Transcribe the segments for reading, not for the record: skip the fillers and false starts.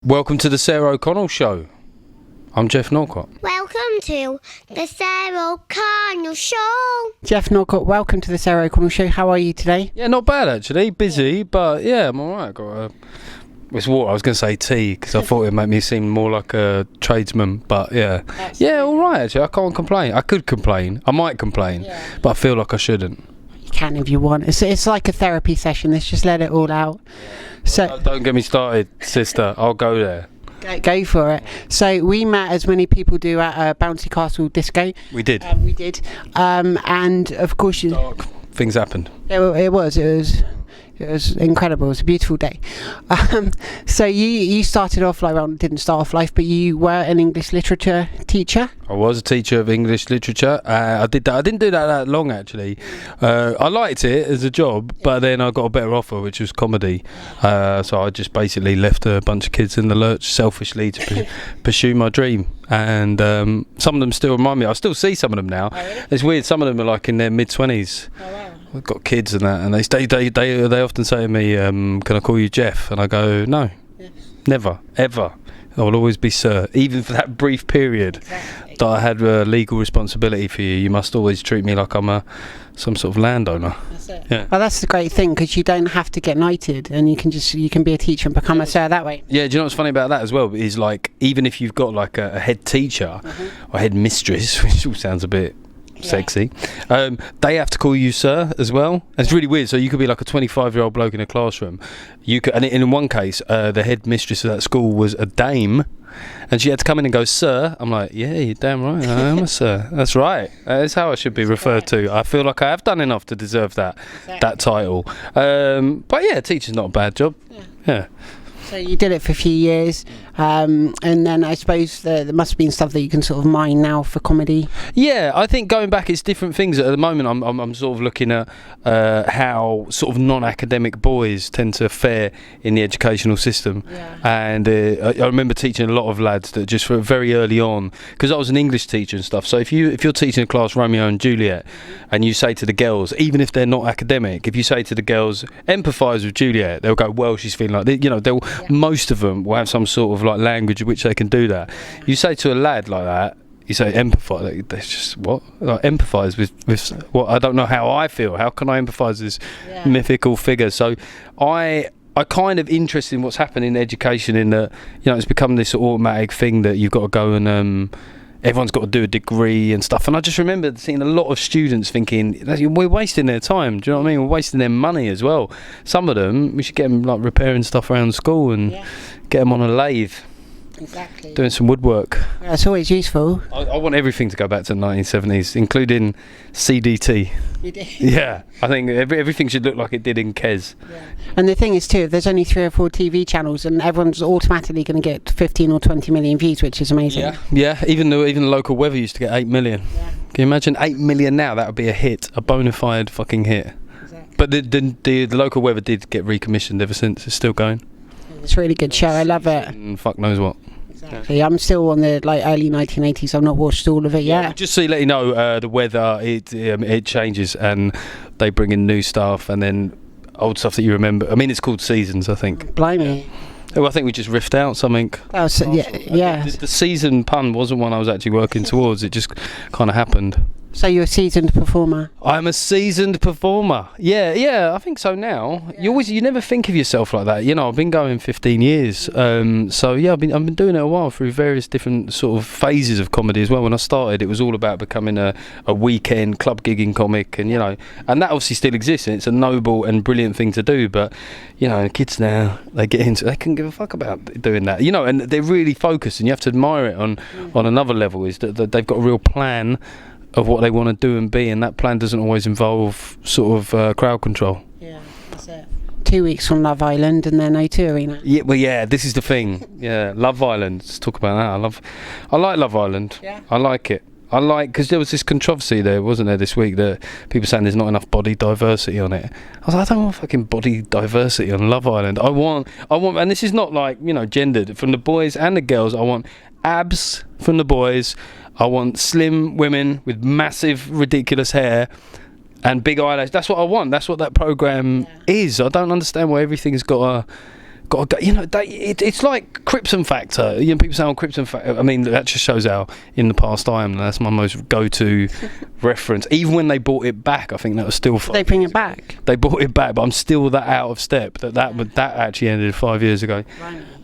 Welcome to the Sarah O'Connell Show. I'm Geoff Norcott. Welcome to the Sarah O'Connell Show. Geoff Norcott, welcome to the Sarah O'Connell Show. How are you today? Yeah, not bad actually. Busy, but yeah, I'm alright. It's water. I was going to say tea because I thought it'd make me seem more like a tradesman. But yeah, yeah, alright actually. I can't complain. I could complain. I might complain, but I feel like I shouldn't. You can if you want. It's like a therapy session. Let's just let it all out. So Don't get me started, sister. I'll go there. Go for it. So we met, as many people do, at Bouncy Castle Disco. We did. And of course, Dark things happened. It was incredible. It was a beautiful day. So you started off didn't start off life, but you were an English literature teacher. I was a teacher of English literature. I did that. I didn't do that long actually. I liked it as a job, but then I got a better offer, which was comedy. So I just basically left a bunch of kids in the lurch selfishly to pursue my dream. And some of them still remind me. I still see some of them now. Oh, really? It's weird. Some of them are like in their mid-20s. Oh, wow. I've got kids and that, and they often say to me, "Can I call you Geoff?" And I go, "No, never, ever. I will always be Sir. Even for that brief period that I had legal responsibility for you, you must always treat me like I'm some sort of landowner." That's it. Yeah. Well, that's the great thing, because you don't have to get knighted, and you can be a teacher and become a sir that way. Yeah, do you know what's funny about that as well? Is like, even if you've got like a head teacher or head mistress, which all sounds a bit sexy, they have to call you sir as well. And it's really weird. So you could be like a 25-year-old bloke in a classroom. You could, and in one case, the head mistress of that school was a dame, and she had to come in and go, "Sir." I'm like, "Yeah, you're damn right. I am a sir. That's right. That's how I should be referred to. I feel like I have done enough to deserve that title." But yeah, teaching's not a bad job. Yeah. So you did it for a few years, and then I suppose there must have been stuff that you can sort of mine now for comedy. Yeah, I think going back, it's different things. At the moment, I'm sort of looking at how sort of non-academic boys tend to fare in the educational system. And I remember teaching a lot of lads that just very early on, because I was an English teacher and stuff. So if you're teaching a class Romeo and Juliet, and you say to the girls, even if they're not academic, if you say to the girls, "Empathise with Juliet," they'll go, "Well, she's feeling like this." You know, most of them will have some sort of like language in which they can do that. You say to a lad like that, you say empathise, like, that's just what? Like, empathise with what? I don't know how I feel. How can I empathise with this mythical figure? So I kind of interested in what's happening in education, in that, you know, it's become this automatic thing that you've got to go and everyone's got to do a degree and stuff. And I just remember seeing a lot of students thinking, we're wasting their time. Do you know what I mean? We're wasting their money as well. Some of them, we should get them like repairing stuff around school and get them on a lathe. Exactly. Doing some woodwork. Yeah, it's always useful. I want everything to go back to the 1970s, including CDT. You do. Yeah, I think everything should look like it did in Kes. Yeah. And the thing is too, there's only 3 or 4 TV channels, and everyone's automatically going to get 15 or 20 million views, which is amazing. Yeah. Even the local weather used to get 8 million. Yeah. Can you imagine 8 million now? That would be a hit, a bona fide fucking hit. Exactly. But the local weather did get recommissioned ever since. It's still going. It's a really good show. I love it. And fuck knows what. Exactly. I'm still on the early 1980s. I've not watched all of it yet. Just so you let you know, the weather it changes, and they bring in new stuff and then old stuff that you remember. I mean, it's called seasons, I think. Blimey. Oh, I think we just riffed out something. That was, yeah. The season pun wasn't one I was actually working towards. It just kind of happened. So you're a seasoned performer? I'm a seasoned performer. Yeah, I think so now. You never think of yourself like that. You know, I've been going 15 years. So yeah, I've been doing it a while through various different sort of phases of comedy as well. When I started, it was all about becoming a weekend club gigging comic, and you know, and that obviously still exists, and it's a noble and brilliant thing to do. But you know, kids now, they couldn't give a fuck about doing that. You know, and they're really focused, and you have to admire it on another level, is that they've got a real plan of what they want to do and be, and that plan doesn't always involve sort of crowd control. Yeah, that's it. 2 weeks from Love Island and then O2 Arena. Yeah, well, yeah, this is the thing. Yeah, Love Island. Let's talk about that. I like Love Island. Yeah. I like it. Because there was this controversy there, wasn't there, this week, that people saying there's not enough body diversity on it. I was like, I don't want fucking body diversity on Love Island. I want, and this is not like, you know, gendered, from the boys and the girls. I want abs from the boys. I want slim women with massive, ridiculous hair and big eyelashes. That's what I want. That's what that programme is. I don't understand why everything's got to got to go. You know, it's like Krypton Factor. You know, people say on Krypton Factor. I mean, that just shows how in the past I am. That's my most go-to reference. Even when they bought it back, I think that was still. Did they bring it back? They bought it back, but I'm still that out of step. That actually ended 5 years ago.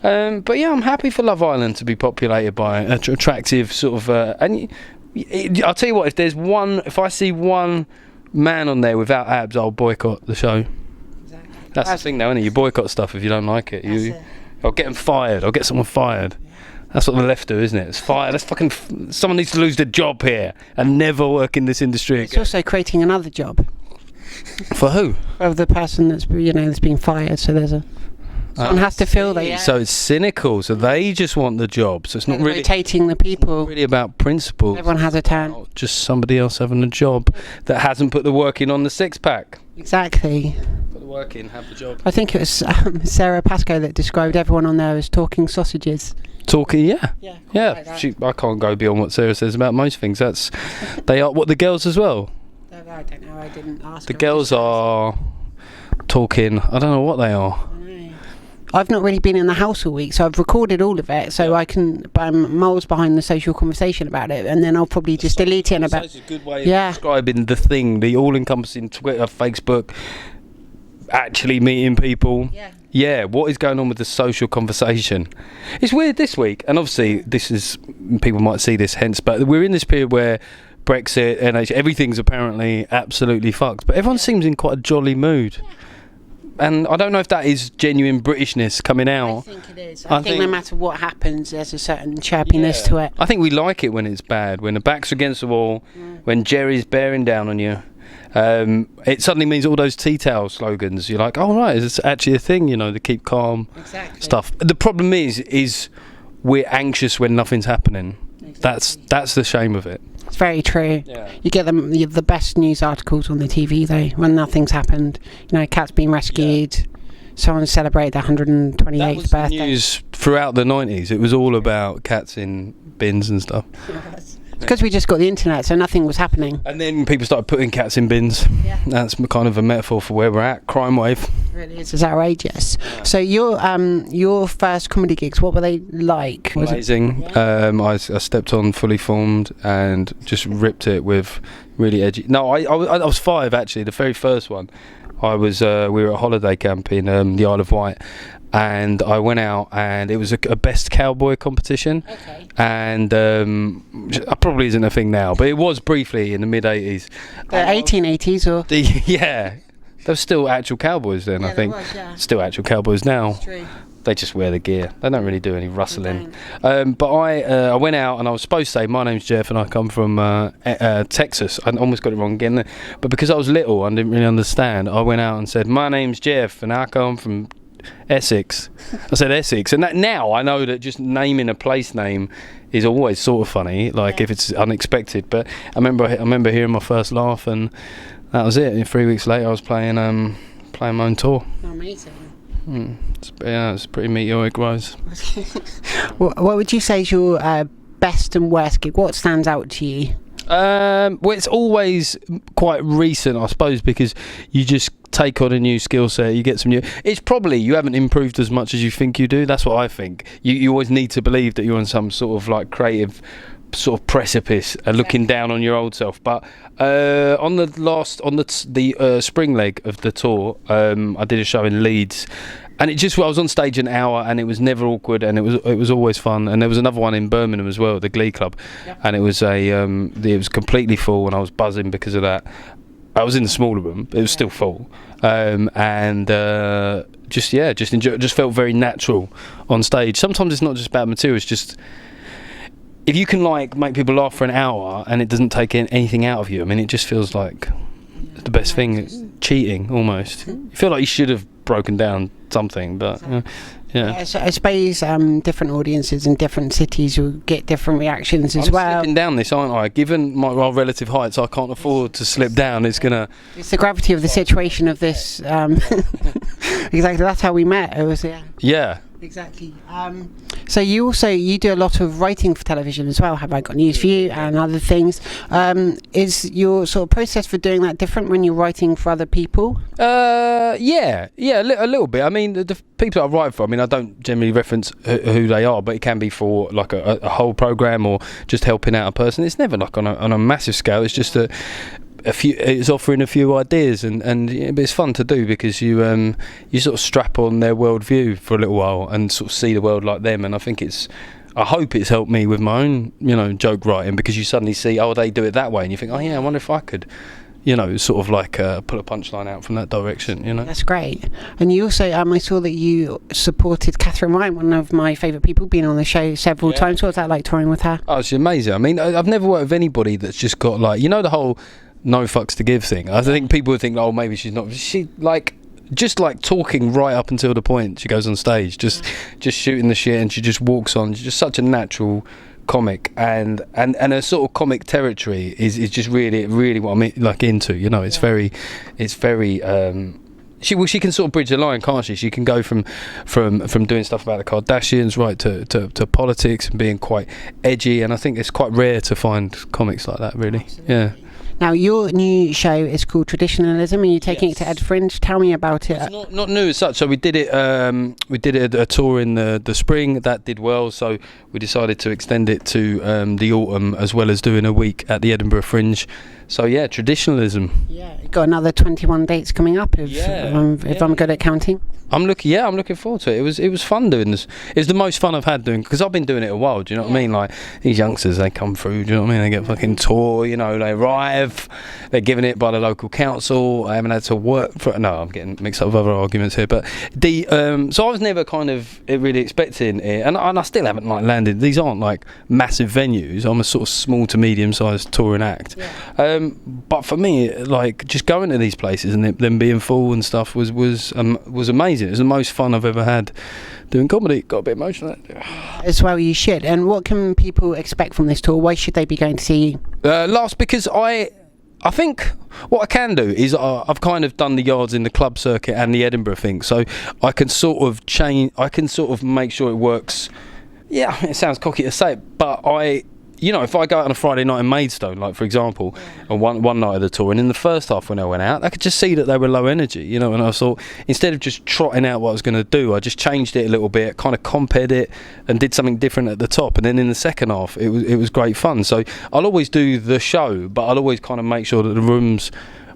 Right. But yeah, I'm happy for Love Island to be populated by attractive sort of. I'll tell you what. If I see one man on there without abs, I'll boycott the show. That's the thing now, isn't it? You boycott stuff if you don't like it. I'll get them fired. I'll get someone fired. That's what the left do, isn't it? It's fire. That's fucking. Someone needs to lose their job here and never work in this industry again. It's also creating another job. For who? Of the person that's being fired. So there's someone has to fill that. Yeah. So it's cynical. So they just want the job. So it's not really rotating the people. It's not really about principles. Everyone has a turn. Just somebody else having a job that hasn't put the work in on the six-pack. Exactly. Work in, have the job. I think it was Sarah Pascoe that described everyone on there as talking sausages. Talking, yeah. Like I can't go beyond what Sarah says about most things. They are what the girls as well. I don't know. I didn't ask. The girls are talking. I don't know what they are. I've not really been in the house all week, so I've recorded all of it, so I can. But I'm miles behind the social conversation about it, and then I'll probably just delete it in about. It's a good way of describing the thing, the all-encompassing Twitter, Facebook. Actually meeting people. What is going on with the social conversation? It's weird this week, and obviously this is, people might see this hence, but we're in this period where Brexit, NH, everything's apparently absolutely fucked, but everyone seems in quite a jolly mood. And I don't know if that is genuine Britishness coming out. I think it is. I think no matter what happens, there's a certain chirpiness to it. I think we like it when it's bad, when the back's against the wall, when Jerry's bearing down on you. It suddenly means all those tea towel slogans. You're like, oh right, it's actually a thing, you know, to keep calm stuff. The problem is we're anxious when nothing's happening. That's the shame of it. It's very true. You get the best news articles on the TV though when nothing's happened. You know, cat's been rescued. Someone celebrated their 128th that was birthday. News throughout the 90s. It was all about cats in bins and stuff. It's because we just got the internet, so nothing was happening. And then people started putting cats in bins. That's kind of a metaphor for where we're at. Crime wave. It really is. It's outrageous. So your first comedy gigs, what were they like? Amazing. I stepped on Fully Formed and just ripped it with really edgy. No, I was 5 actually. The very first one. I was we were at holiday camp in the Isle of Wight. And I went out, and it was a best cowboy competition. And probably isn't a thing now, but it was briefly in the mid 80s. The 1880s, or there were still actual cowboys then. I think still actual cowboys now. That's true. They just wear the gear. They don't really do any rustling. But I went out and I was supposed to say, my name's Geoff and I come from Texas. I almost got it wrong again. But because I was little and didn't really understand, I went out and said, my name's Geoff and I come from Essex. I said Essex, and that now I know that just naming a place name is always sort of funny, like if it's unexpected. But I remember hearing my first laugh, and that was it. And 3 weeks later, I was playing my own tour. Amazing. It's a pretty meteoric rise. What would you say is your best and worst gig? What stands out to you? Well, it's always quite recent, I suppose, because you just take on a new skill set, you get some new. It's probably you haven't improved as much as you think you do. That's what I think. You always need to believe that you're on some sort of like creative sort of precipice, looking down on your old self. But on the spring leg of the tour, I did a show in Leeds. And I was on stage an hour, and it was never awkward, and it was always fun. And there was another one in Birmingham as well, the Glee Club, and it was it was completely full, and I was buzzing because of that. I was in the smaller room, but it was still full, and just enjoy. It just felt very natural on stage. Sometimes it's not just about material; it's just if you can like make people laugh for an hour and it doesn't take anything out of you. I mean, it just feels like the best thing. It's cheating almost. You feel like you should have broken down something, but I suppose different audiences in different cities will get different reactions as well. I'm slipping down this, aren't I? Given our relative heights, I can't afford to slip down. It's the gravity of the situation of this. Exactly, that's how we met. It was Exactly. So you do a lot of writing for television as well. Have I got news for you and other things? Is your sort of process for doing that different when you're writing for other people? Yeah, a little bit. I mean, the people I write for, I mean, I don't generally reference who they are, but it can be for like a whole program or just helping out a person. It's never like on a massive scale. It's just it's offering a few ideas, and it's fun to do because you sort of strap on their worldview for a little while and sort of see the world like them. And I hope it's helped me with my own joke writing, because you suddenly see, oh, they do it that way, and you think, oh yeah, I wonder if I could sort of like pull a punchline out from that direction. That's great. And you also I saw that you supported Katharine Bailey, one of my favourite people, being on the show several times. What was that like, touring with her? Oh, it's amazing. I mean, I've never worked with anybody that's just got like, the whole no fucks to give thing. I think people would think, oh, maybe she's not. She just talking right up until the point she goes on stage, just shooting the shit, and she just walks on. She's just such a natural comic, and her sort of comic territory is just really what I'm into. It's very she can sort of bridge the line, can't she? She can go from doing stuff about the Kardashians right to politics and being quite edgy, and I think it's quite rare to find comics like that, really. Absolutely. Yeah. Now, your new show is called Traditionalism, and you're taking it to Ed Fringe. Tell me about it. It's not new as such. So we did it. A tour in the spring that did well. So we decided to extend it to the autumn, as well as doing a week at the Edinburgh Fringe. So yeah, traditionalism. Yeah, got another 21 dates coming up. If I'm good at counting. I'm looking forward to it. It was fun doing this. It's the most fun I've had doing, because I've been doing it a while. Do you know what I mean? Like, these youngsters, they come through. Do you know what I mean? They get fucking tour. They arrive. They're given it by the local council. I haven't had to work for it. No, I'm getting mixed up with other arguments here. But so I was never kind of really expecting it, and I still haven't landed. These aren't like massive venues. I'm a sort of small to medium sized touring act. Yeah. But for me, like, just going to these places and them being full and stuff was amazing. It was the most fun I've ever had doing comedy. Got a bit emotional. As well, you should. And what can people expect from this tour? Why should they be going to see you? Because I think what I can do is I've kind of done the yards in the club circuit and the Edinburgh thing, so I can sort of change. I can sort of make sure it works. Yeah, it sounds cocky to say it, but if I go out on a Friday night in Maidstone, like for example, on one night of the tour, and in the first half when I went out, I could just see that they were low energy, and I thought, instead of just trotting out what I was going to do, I just changed it a little bit, kind of compared it, and did something different at the top, and then in the second half, it was great fun. So I'll always do the show, but I'll always kind of make sure that the room's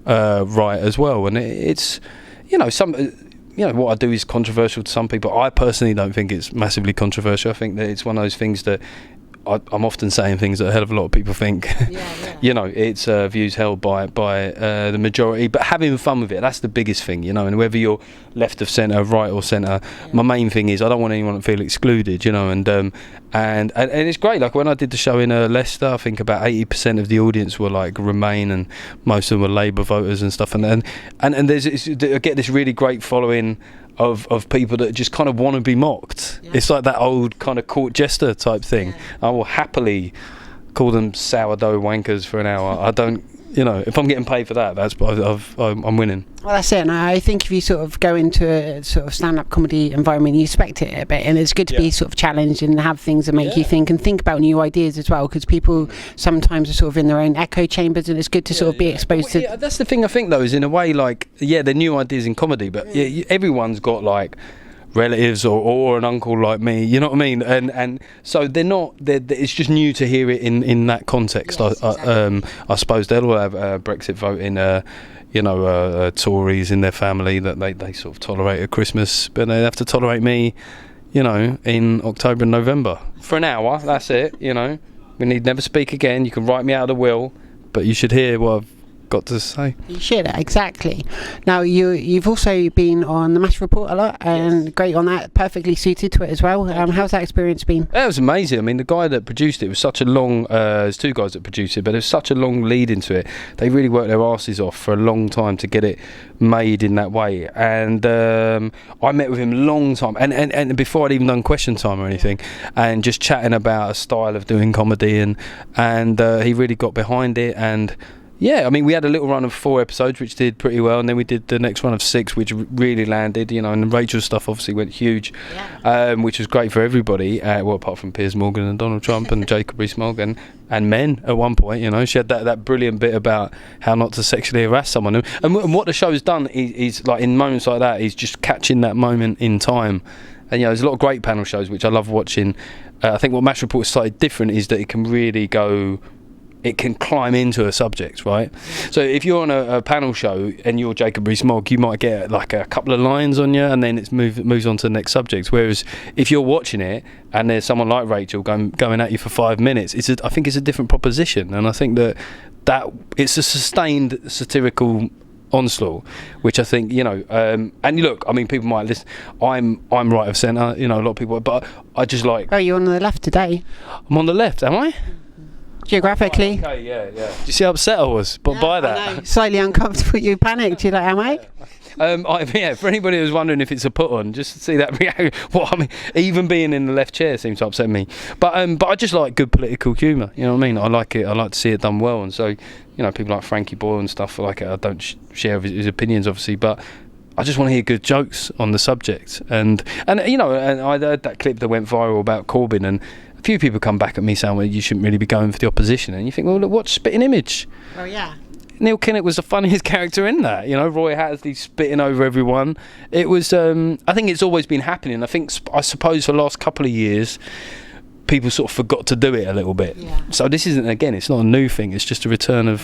right as well, and it's, what I do is controversial to some people. I personally don't think it's massively controversial. I think that it's one of those things that I'm often saying things that a hell of a lot of people think. It's views held by the majority, but having fun with it, that's the biggest thing, and whether you're left of centre, right or centre, my main thing is I don't want anyone to feel excluded, and it's great. Like when I did the show in Leicester, I think about 80% of the audience were like Remain, and most of them were Labour voters and stuff, and I get this really great following of people that just kind of want to be mocked. It's like that old kind of court jester type thing. I will happily call them sourdough wankers for an hour. I don't, if I'm getting paid for that, I'm winning. Well, that's it. And I think if you sort of go into a sort of stand-up comedy environment, you expect it a bit, and it's good to be sort of challenged and have things that make you think, and think about new ideas as well, because people sometimes are sort of in their own echo chambers, and it's good to sort of be exposed to. Yeah, that's the thing I think though, is in a way, like, they're new ideas in comedy, but everyone's got like relatives or an uncle like me, you know what I mean, and so it's just new to hear it in that context. Exactly. I suppose they'll all have Brexit voting Tories in their family that they sort of tolerate at Christmas, but they have to tolerate me in October and November for an hour. That's it. We need never speak again. You can write me out of the will, but you should hear what I've got to say. You should, exactly. Now you've also been on the Mash Report a lot, and great on that, perfectly suited to it as well. How's that experience been? It was amazing. I mean, the guy that produced it was such a long there's two guys that produced it, but it was such a long lead into it. They really worked their asses off for a long time to get it made in that way, and I met with him a long time, and before I'd even done Question Time or anything, and just chatting about a style of doing comedy, and he really got behind it, and yeah, I mean, we had a little run of 4 episodes, which did pretty well, and then we did the next run of 6, which really landed, you know, and Rachel's stuff obviously went huge, which was great for everybody, well, apart from Piers Morgan and Donald Trump and Jacob Rees-Mogg and men at one point, you know. She had that brilliant bit about how not to sexually harass someone. And what the show's done is, like, in moments like that, is just catching that moment in time. And, you know, there's a lot of great panel shows, which I love watching. I think what Match Report is slightly different is that it can really go... It can climb into a subject, right? So if you're on a panel show and you're Jacob Rees-Mogg, you might get like a couple of lines on you, and then it moves on to the next subject. Whereas if you're watching it and there's someone like Rachel going at you for 5 minutes, I think it's a different proposition, and I think that it's a sustained satirical onslaught, which I think, you know, and look, I mean, people might listen. I'm right of centre, you know, a lot of people, but I just like. Oh, you're on the left today. I'm on the left, am I? Geographically. Okay, yeah. Do you see how upset I was by that? I know. Slightly uncomfortable. You panicked. You're like, am I? For anybody who's wondering if it's a put on, just to see that reaction. Well, I mean, even being in the left chair seems to upset me. But I just like good political humour. You know what I mean? I like it. I like to see it done well. And so, you know, people like Frankie Boyle and stuff like it. I don't share his opinions, obviously, but I just want to hear good jokes on the subject. And you know, and I heard that clip that went viral about Corbyn, and a few people come back at me saying, well, you shouldn't really be going for the opposition. And you think, well, look, watch Spitting Image. Oh, yeah. Neil Kinnock was the funniest character in that. You know, Roy Hattersley spitting over everyone. It was, I think it's always been happening. I suppose for the last couple of years, people sort of forgot to do it a little bit. Yeah. So this isn't, again, it's not a new thing. It's just a return of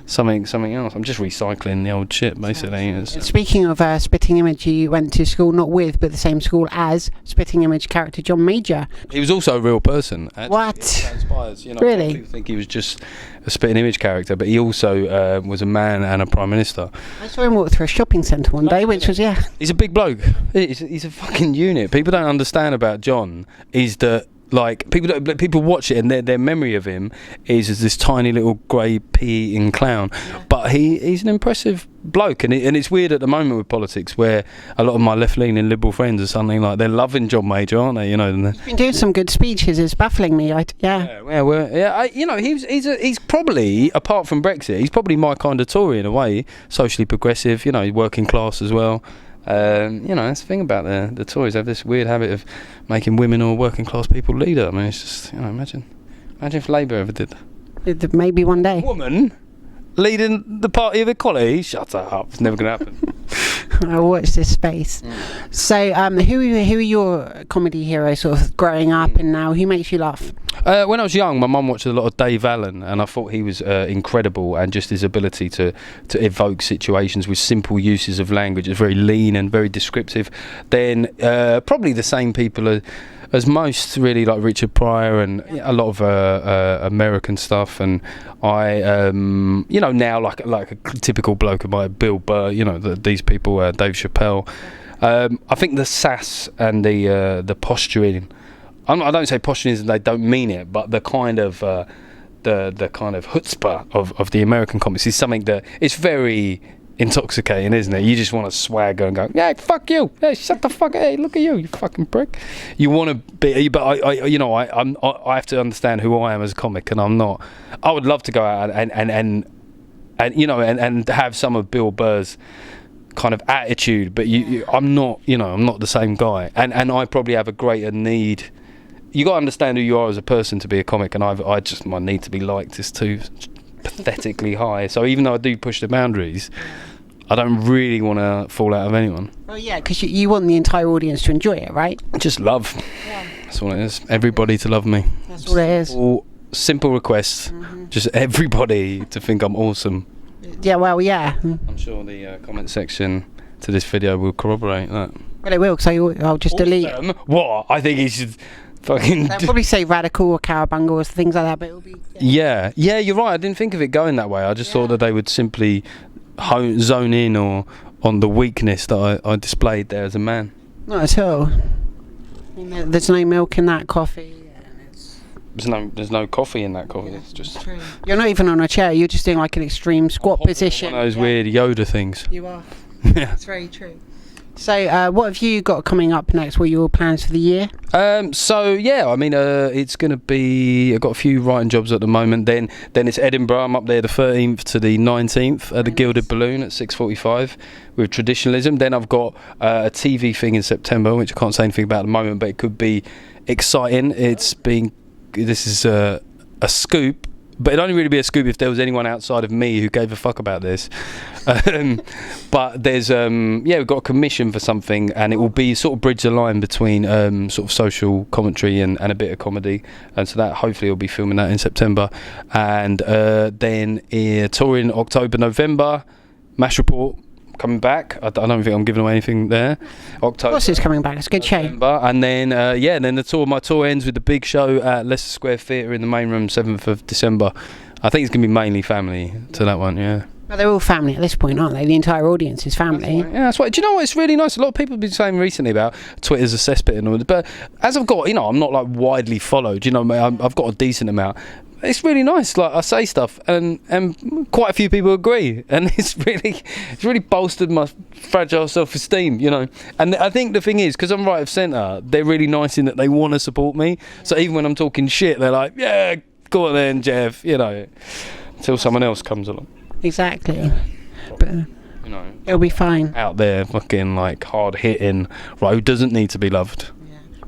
something else. I'm just recycling the old shit, basically. Speaking of Spitting Image, you went to school not with, but the same school as Spitting Image character John Major. He was also a real person. Actually. What? It transpires, you know, really? People think he was just a Spitting Image character, but he also was a man and a prime minister. I saw him walk through a shopping centre one day, which was, He's a big bloke. He's a fucking unit. People don't understand about John is that, like, people watch it and their memory of him is as this tiny little grey pea-eating clown, but he's an impressive bloke, and it's weird at the moment with politics where a lot of my left-leaning liberal friends are suddenly like they're loving John Major, aren't they? You know, he's been doing some good speeches. It's baffling me. You know, he's probably, apart from Brexit, he's probably my kind of Tory in a way, socially progressive. You know, working class as well. You know, that's the thing about the Tories. They have this weird habit of making women or working class people leader. I mean, it's just, you know, imagine if Labour ever did. Maybe one day. Woman leading the party of equality? Shut up. It's never going to happen. I'll watch this space. So, who are your comedy heroes sort of growing up and now? Who makes you laugh? When I was young, my mum watched a lot of Dave Allen, and I thought he was incredible, and just his ability to evoke situations with simple uses of language is very lean and very descriptive. Then probably the same people as most, really, like Richard Pryor and a lot of American stuff. And I, you know, now like a typical bloke of mine, Bill Burr, you know, these people, Dave Chappelle. I think the sass and the posturing. I don't say posturing as they don't mean it, but the kind of the kind of chutzpah of the American comics is something that it's very intoxicating, isn't it? You just want to swagger and go, yeah, fuck you, hey, shut the fuck, hey, look at you fucking prick. You want to be, but I you know, I have to understand who I am as a comic, and I'm not. I would love to go out and you know, and have some of Bill Burr's kind of attitude, but I'm not, you know, I'm not the same guy, and I probably have a greater need. You got to understand who you are as a person to be a comic, and my need to be liked is too pathetically high. So even though I do push the boundaries, I don't really want to fall out of anyone. Oh yeah, because you want the entire audience to enjoy it, right? Just love. Yeah. That's all it is. Everybody to love me. That's all it is. Simple requests. Just everybody to think I'm awesome. Yeah, well, yeah. I'm sure the comment section to this video will corroborate that. Well, it will, because I'll just delete. What? I think he should fucking... They'll probably say radical or cowabunga or things like that, but it'll be... Yeah, you're right. I didn't think of it going that way. I just thought that they would simply zone in on the weakness that I displayed there as a man. Not at all. I mean, there's no milk in that coffee. There's no coffee in that coffee. Yeah, it's just... True. You're not even on a chair. You're just doing like an extreme squat position. One of those weird Yoda things. You are. Yeah. It's very true. So what have you got coming up next? What are your plans for the year? It's going to be, I've got a few writing jobs at the moment. Then it's Edinburgh. I'm up there the 13th to the 19th at the Gilded Balloon at 6:45 with Traditionalism. Then I've got a TV thing in September, which I can't say anything about at the moment, but it could be exciting. This is a scoop, but it'd only really be a scoop if there was anyone outside of me who gave a fuck about this. But there's we've got a commission for something, and it will be sort of bridge the line between sort of social commentary and a bit of comedy, and so that hopefully we'll be filming that in September. And then touring October, November, MASH Report coming back. I don't think I'm giving away anything there. October. Of course, it's coming back. It's a good show. And then then my tour ends with the big show at Leicester Square Theatre in the main room, 7th of December. I think it's going to be mainly family to that one, yeah. Well, they're all family at this point, aren't they? The entire audience is family. That's right. Do you know what? It's really nice. A lot of people have been saying recently about Twitter's a cesspit and all that, but as I've got, I'm not like widely followed. I've got a decent amount. It's really nice. Like I say stuff, and quite a few people agree, and it's really bolstered my fragile self-esteem, And I think the thing is, because I'm right of centre, they're really nice in that they want to support me. So even when I'm talking shit, they're like, "Yeah, go on then, Geoff," until someone else comes along. Exactly. But it'll be fine. Out there, fucking like hard hitting, right? Who doesn't need to be loved?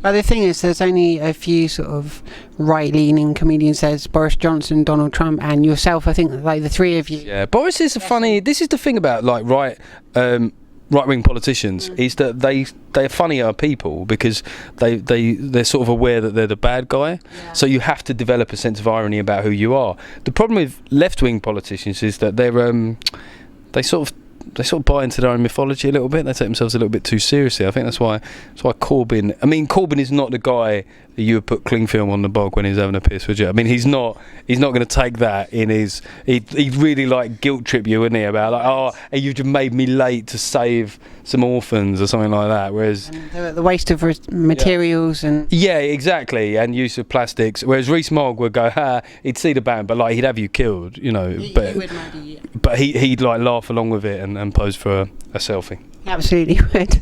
But the thing is, there's only a few sort of right-leaning comedians. There's Boris Johnson, Donald Trump, and yourself. I think like the three of you. Yeah, Boris is this is the thing about like right-wing politicians is that they're funnier people because they're sort of aware that they're the bad guy. Yeah. So you have to develop a sense of irony about who you are. The problem with left-wing politicians is that they sort of buy into their own mythology a little bit. They take themselves a little bit too seriously. I think that's why Corbyn. I mean, Corbyn is not the guy that you would put cling film on the bog when he's having a piss, would you? I mean, he's not going to take that in his. He'd really like guilt trip you, wouldn't he? About like, you just made me late to save some orphans or something like that. Whereas the waste of materials and exactly, and use of plastics. Whereas Rees-Mogg would go, he'd see the ban, but like he'd have you killed, He would, maybe, But he'd like laugh along with it and pose for a selfie. Absolutely would.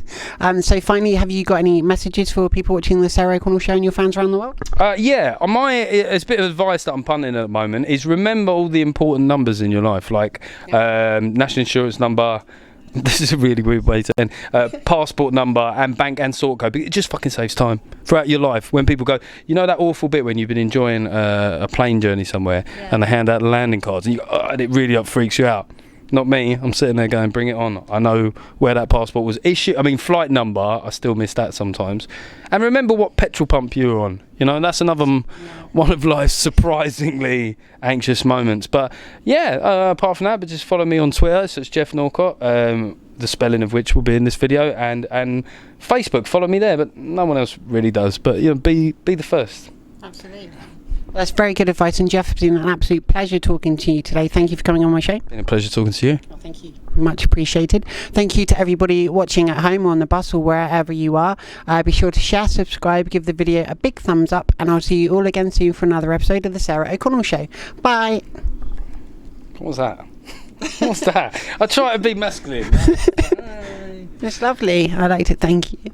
So finally, have you got any messages for people watching the Sarah O'Connell show and your fans around the world? It's a bit of advice that I'm punting at the moment is remember all the important numbers in your life, like national insurance number. This is a really weird way to end. Passport number and bank and sort code. It just fucking saves time throughout your life. When people go, that awful bit when you've been enjoying a plane journey somewhere and they hand out the landing cards and and it really freaks you out. Not me. I'm sitting there going, bring it on. I know where that passport was issued. I mean, flight number, I still miss that sometimes. And remember what petrol pump you were on. That's another one of life's surprisingly anxious moments. But apart from that, but just follow me on Twitter. So it's Geoff Norcott, the spelling of which will be in this video. And Facebook, follow me there. But no one else really does. But, be the first. Absolutely. That's very good advice, and Geoff, it's been an absolute pleasure talking to you today. Thank you for coming on my show. Been a pleasure talking to you. Well, thank you. Much appreciated. Thank you to everybody watching at home or on the bus or wherever you are. Be sure to share, subscribe, give the video a big thumbs up, and I'll see you all again soon for another episode of the Sarah O'Connell Show. Bye. What was that? What's that? I try to be masculine. It's lovely. I liked it. Thank you.